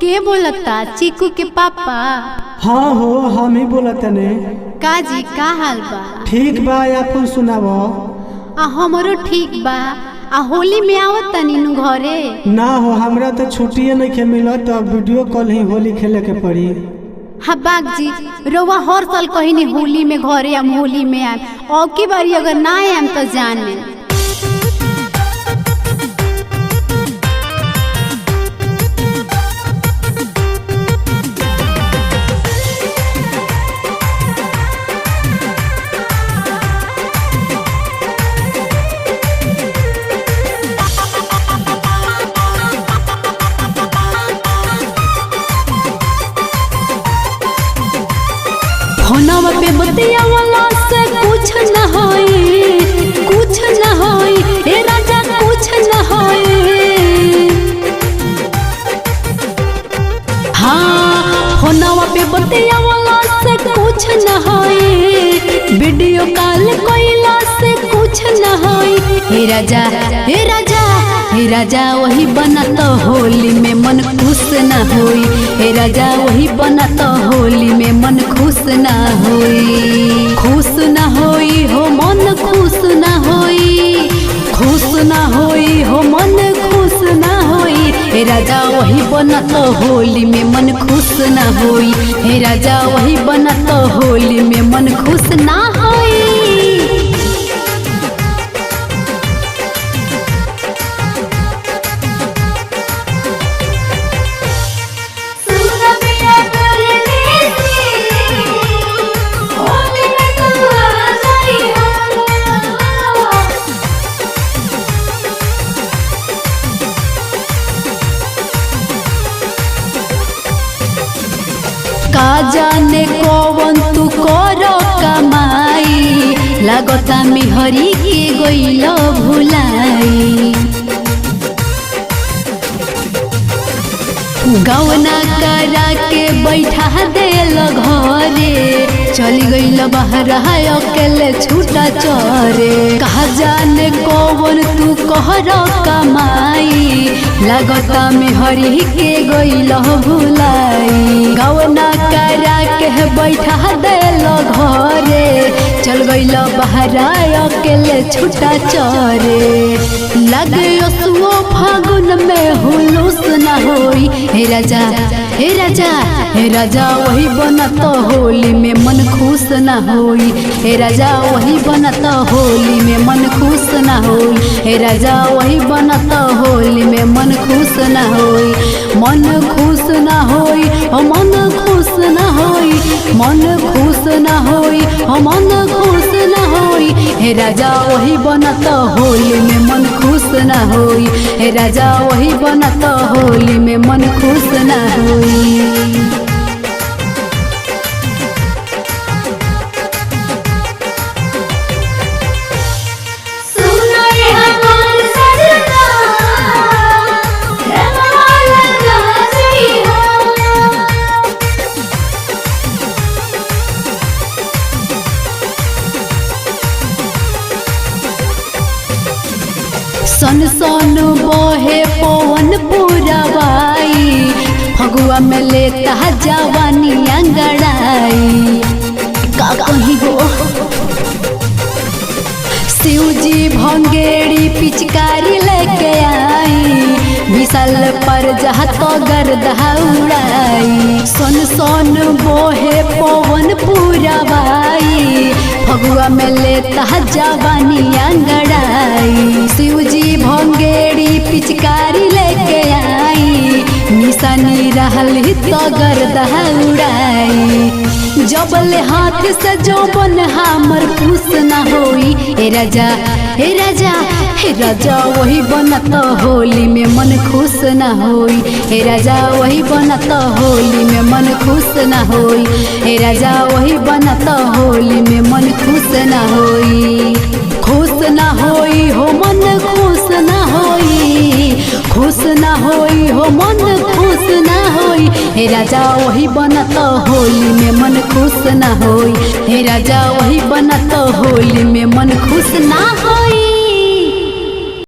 के बोलता? चीकू के पापा? हाँ हो, हम ही बोलतने। काजी का हाल बा? ठीक बा, अपन सुनावो। हमरो ठीक बा। होली में आवत तनी नु घरे? ना हो, हमरा तो छुट्टिए नहीं के मिलत, तो वीडियो कॉल ही होली खेले के पड़ी। हाँ बाग जी, रोवा हर साल कहीं नहीं होली में घरे आम, होली में आम। और की बारी अगर ना आम तो जाने। फोनवा पे बतिया वाला से कुछ न होई, कुछ न होई, ए राजा कुछ न होई। हाँ, फोनवा पे बतिया वाला से कुछ न होई, वीडियो कॉल कोइला से कुछ न होई। हे राजा, हे राजा, हे राजा वही बना तो होली में मन खुश न होई। हे राजा वही बना तो होली में मन खुश न होई। खुश न होई हो मन खुश न होई, खुश न होई हो मन खुश न होई। हे राजा वही बना तो होली में मन खुश न होई। हे राजा वही बना तो होली में मन खुश न होई। का जाने कौन तू करो कमाई, लगता मिहरी के गइलो भुलाई। गवना करा के बैठा देल घरे, चली गइल बाहर अकेले छूटा चरे। कहा जाने कौन तू कहरो कमाई, लगता मिहरी के गइल भुलाई। गवना करा के बैठा देल घरे, चल गइल बाहर अकेले छूटा चरे। लगे असुओ फागुन में हुलूस न होई। हे राजा, हे राजा, हे राजा वही बना तो होली में मन खुश न होई। हे राजा वही बना तो होली में मन खुश न होई। हे राजा वही बना तो होली में मन खुश न होई। मन खुश न होई, ओ मन खुश न होई, मन खुश न होई, ओ मन खुश न होई। हे राजा वही बना तो होली में मन खुश न होई। हे राजा वही बना तो होली में मन खुश न होई। सन सन बोहे पवन पुरवाई, फगुआ में लेता जवानी अंगड़ाई। का कहीं गो शिवजी भंगेड़ी पिचकारी लेके आई, विशाल पर जहा तो गर्दा उड़ाई। सन सन बोहे पवन पुरवाई, फगुआ में लेता जवानी अंगड़ाई। शिवजी भंगेड़ी पिचकारी लेके आई, निशानी रहल तो गर्दा उड़ाई। जबले हाथ से जोबन हमर खुश न होई। हे राजा, हे राजा, हे राजा वही बना तो होली में मन खुश न होई। हे राजा वही बना तो होली में मन खुश न होई। हे राजा वही बना तो होली में मन खुश न होई। खुश न होई हो मन खुश न होई, खुश न होई हो मन खुश न होई। हे राजा वही बना तो होली में मन खुश न होई। हे राजा वही बना तो होली में मन खुश न होई।